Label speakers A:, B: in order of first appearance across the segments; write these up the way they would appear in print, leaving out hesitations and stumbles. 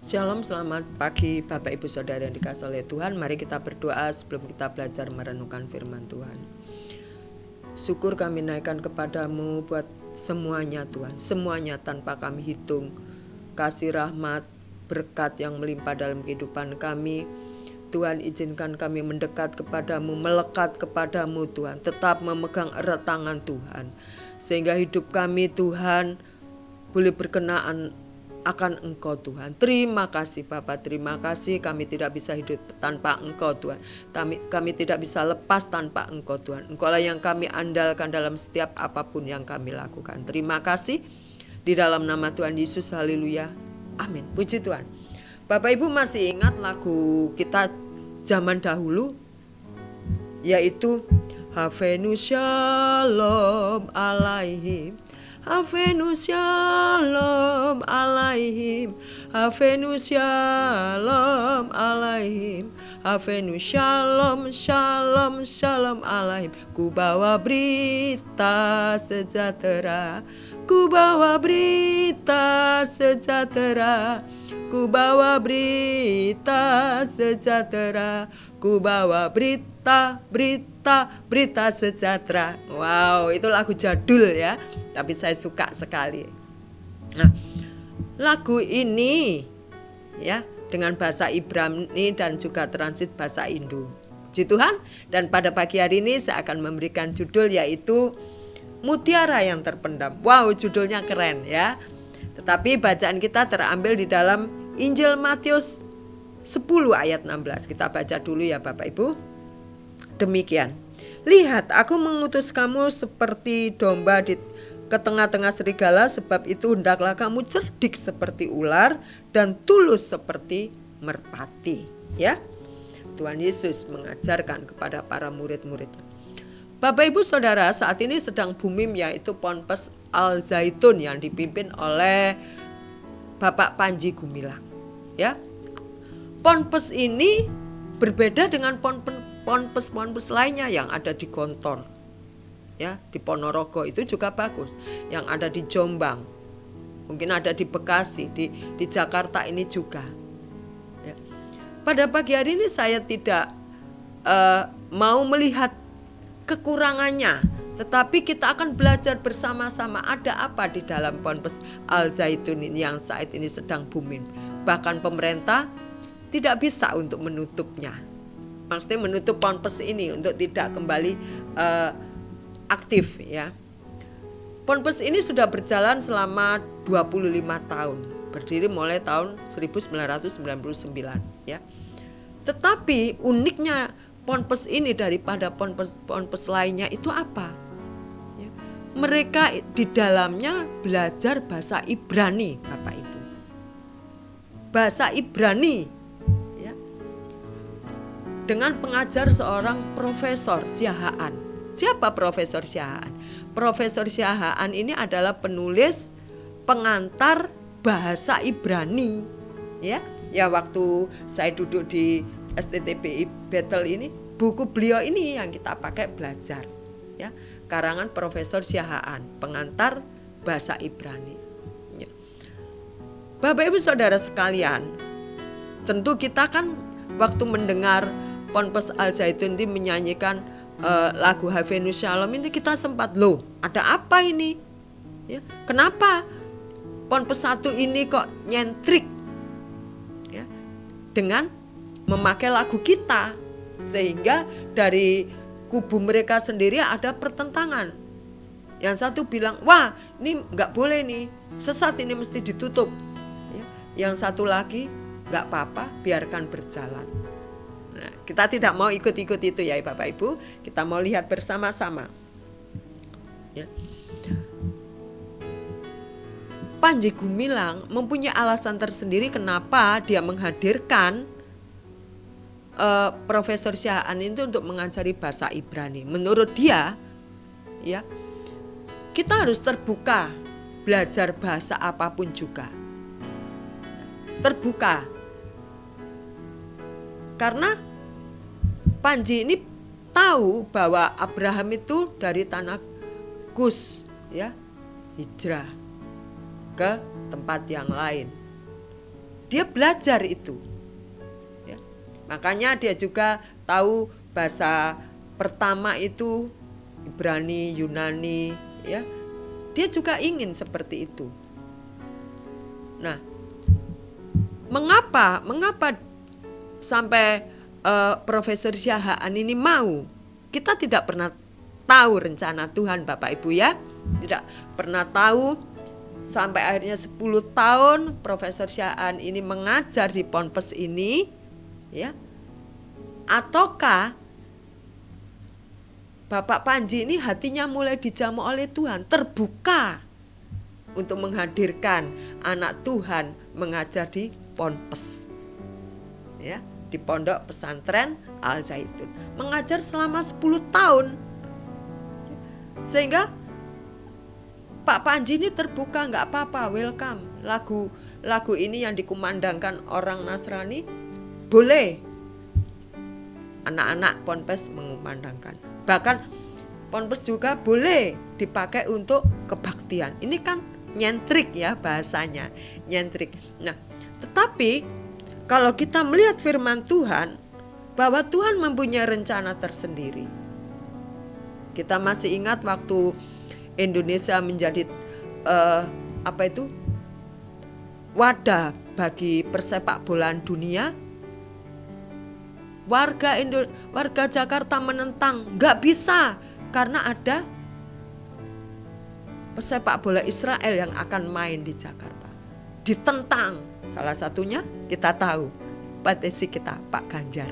A: Shalom, selamat pagi Bapak Ibu Saudara yang dikasihi oleh Tuhan. Mari kita berdoa sebelum kita belajar merenungkan firman Tuhan. Syukur kami naikkan kepadamu buat semuanya Tuhan, semuanya tanpa kami hitung. Kasih rahmat, berkat yang melimpah dalam kehidupan kami. Tuhan, izinkan kami mendekat kepadamu, melekat kepadamu Tuhan, tetap memegang erat tangan Tuhan. Sehingga hidup kami Tuhan boleh berkenaan akan Engkau Tuhan. Terima kasih Bapak, terima kasih. Kami tidak bisa hidup tanpa Engkau Tuhan. Kami tidak bisa lepas tanpa Engkau Tuhan. Engkau lah yang kami andalkan dalam setiap apapun yang kami lakukan. Terima kasih. Di dalam nama Tuhan Yesus, haleluya. Amin. Puji Tuhan. Bapak Ibu masih ingat lagu kita zaman dahulu, yaitu Havenu Shalom Alaihim, Havenu Shalom Alaihim, Havenu Shalom Alaihim, Havenu Shalom Shalom Shalom Alaihim. Ku bawa berita sejahtera, ku bawa berita sejahtera, ku bawa berita sejahtera, ku bawa berita sejahtera. Wow, itu lagu jadul ya, tapi saya suka sekali. Nah, lagu ini ya dengan bahasa Ibrani dan juga transit bahasa Indo. Puji Tuhan. Dan pada pagi hari ini saya akan memberikan judul yaitu Mutiara yang Terpendam. Wow, judulnya keren ya. Tetapi bacaan kita terambil di dalam Injil Matius 10 ayat 16. Kita baca dulu ya Bapak Ibu. Demikian. Lihat, aku mengutus kamu seperti domba ke tengah-tengah serigala, sebab itu hendaklah kamu cerdik seperti ular dan tulus seperti merpati. Ya, Tuhan Yesus mengajarkan kepada para murid-murid. Bapak Ibu Saudara, saat ini sedang booming yaitu Ponpes Al Zaitun yang dipimpin oleh Bapak Panji Gumilang. Ya, Ponpes ini berbeda dengan ponpes lainnya yang ada di Gontor. Ya, di Ponorogo itu juga bagus. Yang ada di Jombang, mungkin ada di Bekasi, di Jakarta ini juga. Ya. Pada pagi hari ini saya tidak mau melihat kekurangannya, tetapi kita akan belajar bersama-sama ada apa di dalam Ponpes Al Zaitun ini yang saat ini sedang booming. Bahkan pemerintah tidak bisa untuk menutupnya. Maksudnya menutup Ponpes ini untuk tidak kembali aktif ya. Ponpes ini sudah berjalan selama 25 tahun, berdiri mulai tahun 1999 ya. Tetapi uniknya Ponpes ini daripada ponpes lainnya itu apa? Ya, mereka di dalamnya belajar bahasa Ibrani, Bapak Ibu. Bahasa Ibrani ya. Dengan pengajar seorang Profesor Siahaan. Siapa Profesor Siahaan? Profesor Siahaan ini adalah penulis pengantar bahasa Ibrani ya. Ya, waktu saya duduk di STTBI Battle ini, buku beliau ini yang kita pakai belajar ya, karangan Profesor Siahaan, pengantar bahasa Ibrani ya. Bapak Ibu Saudara sekalian, tentu kita kan waktu mendengar Ponpes Al Zaitun ini menyanyikan lagu Havenu Shalom ini, kita sempat loh, ada apa ini ya, kenapa Ponpes 1 ini kok nyentrik ya dengan memakai lagu kita, sehingga dari kubu mereka sendiri ada pertentangan. Yang satu bilang, wah ini gak boleh nih, sesat, ini mesti ditutup ya. Yang satu lagi, gak apa-apa, biarkan berjalan. Nah, kita tidak mau ikut-ikut itu ya Bapak Ibu, kita mau lihat bersama-sama ya. Panji Gumilang mempunyai alasan tersendiri kenapa dia menghadirkan Profesor Siahaan itu untuk mengajari bahasa Ibrani. Menurut dia ya, kita harus terbuka belajar bahasa apapun juga. Terbuka. Karena Panji ini tahu bahwa Abraham itu dari tanah Kus ya, hijrah ke tempat yang lain. dia belajar itu. Ya. Makanya dia juga tahu bahasa pertama itu Ibrani, Yunani, ya. Dia juga ingin seperti itu. Nah, mengapa sampai Profesor Syahaan ini mau? Kita tidak pernah tahu rencana Tuhan, Bapak Ibu ya. Tidak pernah tahu sampai akhirnya 10 tahun Profesor Syahaan ini mengajar di Ponpes ini, ya. Ataukah Bapak Panji ini hatinya mulai dijamu oleh Tuhan, terbuka untuk menghadirkan anak Tuhan mengajar di Ponpes, ya, di Pondok Pesantren Al Zaitun, mengajar selama 10 tahun, sehingga Pak Panji ini terbuka, nggak apa-apa, welcome. Lagu ini yang dikumandangkan orang Nasrani, boleh anak-anak Ponpes mengumandangkan. Bahkan Ponpes juga boleh dipakai untuk kebaktian. Ini kan nyentrik ya bahasanya, nyentrik. Nah, tetapi kalau kita melihat firman Tuhan, bahwa Tuhan mempunyai rencana tersendiri. Kita masih ingat waktu Indonesia menjadi wadah bagi persepak bolaan dunia, warga Jakarta menentang, nggak bisa karena ada pesepak bola Israel yang akan main di Jakarta. Ditentang, salah satunya kita tahu, petisi kita Pak Ganjar.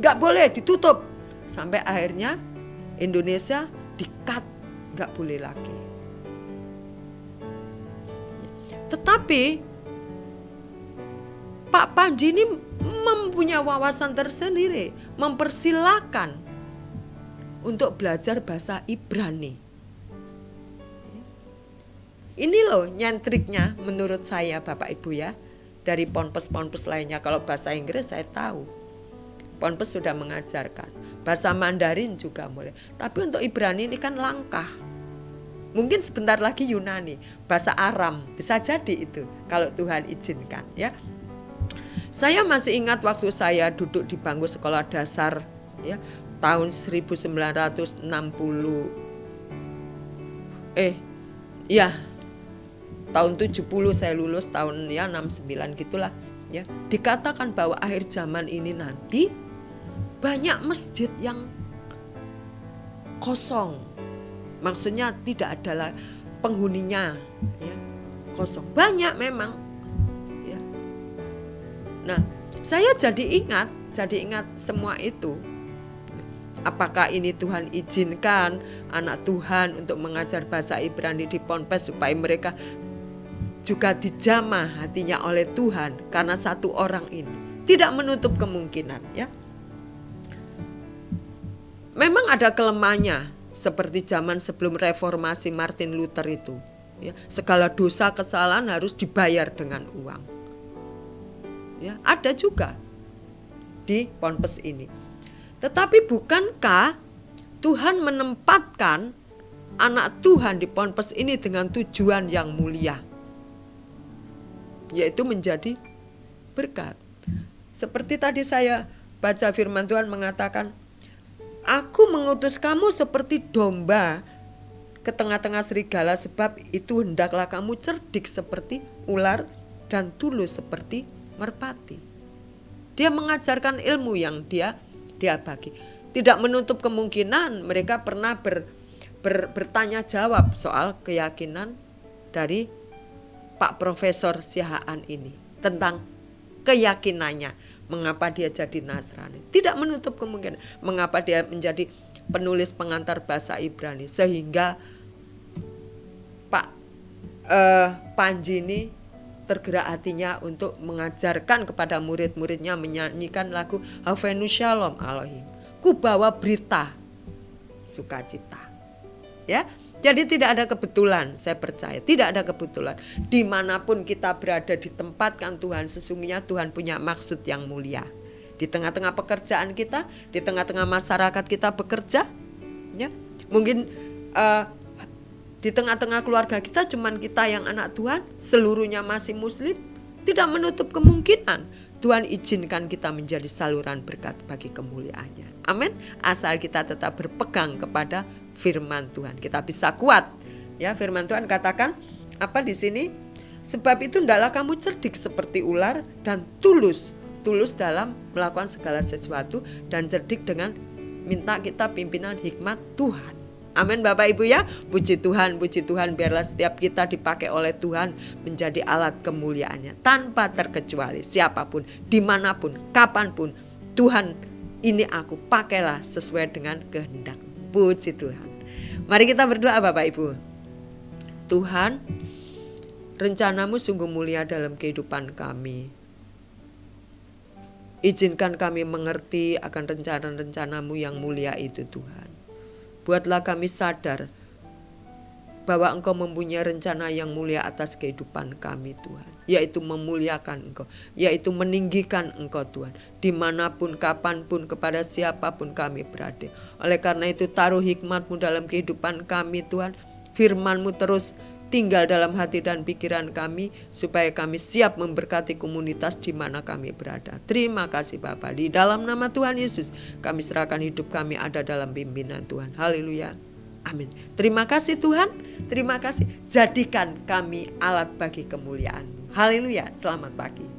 A: Nggak boleh, ditutup. Sampai akhirnya Indonesia di-cut, nggak boleh lagi. Tetapi Pak Panji ini mempunyai wawasan tersendiri, mempersilahkan untuk belajar bahasa Ibrani. Ini loh nyentriknya menurut saya Bapak Ibu ya. Dari Ponpes lainnya, kalau bahasa Inggris saya tahu Ponpes sudah mengajarkan, bahasa Mandarin juga boleh. Tapi untuk Ibrani ini kan langkah. Mungkin sebentar lagi Yunani, bahasa Aram, bisa jadi itu kalau Tuhan izinkan ya. Saya masih ingat waktu saya duduk di bangku sekolah dasar ya, tahun 1960. Tahun 70 saya lulus, tahun 69 gitulah ya. Dikatakan bahwa akhir zaman ini nanti banyak masjid yang kosong. Maksudnya tidak ada penghuninya ya. Kosong. Banyak memang ya. Nah, saya jadi ingat semua itu. Apakah ini Tuhan izinkan anak Tuhan untuk mengajar bahasa Ibrani di Ponpes supaya mereka juga dijamah hatinya oleh Tuhan karena satu orang ini? Tidak menutup kemungkinan ya. Memang ada kelemahannya seperti zaman sebelum reformasi Martin Luther itu ya, segala dosa kesalahan harus dibayar dengan uang. Ya, ada juga di Ponpes ini. Tetapi bukankah Tuhan menempatkan anak Tuhan di Ponpes ini dengan tujuan yang mulia, yaitu menjadi berkat. Seperti tadi saya baca firman Tuhan mengatakan, aku mengutus kamu seperti domba ke tengah-tengah serigala, sebab itu hendaklah kamu cerdik seperti ular dan tulus seperti merpati. Dia mengajarkan ilmu yang dia bagi. Tidak menutup kemungkinan mereka pernah bertanya jawab soal keyakinan dari Pak Profesor Syahaan ini tentang keyakinannya, mengapa dia jadi Nasrani. Tidak menutup kemungkinan mengapa dia menjadi penulis pengantar bahasa Ibrani, sehingga Pak Panji ini tergerak hatinya untuk mengajarkan kepada murid-muridnya menyanyikan lagu Havenu Shalom Elohim. Ku bawa berita sukacita. Ya, jadi tidak ada kebetulan, saya percaya tidak ada kebetulan. Dimanapun kita berada, ditempatkan Tuhan, sesungguhnya Tuhan punya maksud yang mulia. Di tengah-tengah pekerjaan kita, di tengah-tengah masyarakat kita bekerja, ya, mungkin di tengah-tengah keluarga kita cuman kita yang anak Tuhan, seluruhnya masih muslim. tidak menutup kemungkinan Tuhan izinkan kita menjadi saluran berkat bagi kemuliaan-Nya. Amin. Asal kita tetap berpegang kepada firman Tuhan, kita bisa kuat. Ya, firman Tuhan katakan apa di sini? Sebab itu hendaklah kamu cerdik seperti ular dan tulus dalam melakukan segala sesuatu, dan cerdik dengan minta kita pimpinan hikmat Tuhan. Amin Bapak Ibu ya. Puji Tuhan, biarlah setiap kita dipakai oleh Tuhan menjadi alat kemuliaan-Nya tanpa terkecuali. Siapapun, dimanapun, kapanpun, Tuhan, ini aku pakailah sesuai dengan kehendak. Puji Tuhan. Mari kita berdoa Bapak Ibu. Tuhan, rencanamu sungguh mulia dalam kehidupan kami. Izinkan kami mengerti akan rencana-rencanamu yang mulia itu Tuhan. Buatlah kami sadar bahwa Engkau mempunyai rencana yang mulia atas kehidupan kami Tuhan. Yaitu memuliakan Engkau, yaitu meninggikan Engkau Tuhan. Dimanapun, kapanpun, kepada siapapun kami berada. Oleh karena itu taruh hikmat-Mu dalam kehidupan kami Tuhan. Firman-Mu terus tinggal dalam hati dan pikiran kami, supaya kami siap memberkati komunitas di mana kami berada. Terima kasih Bapa. Di dalam nama Tuhan Yesus kami serahkan hidup kami ada dalam pimpinan Tuhan. Haleluya. Amin. Terima kasih Tuhan. Terima kasih. Jadikan kami alat bagi kemuliaan-Mu. Haleluya. Selamat pagi.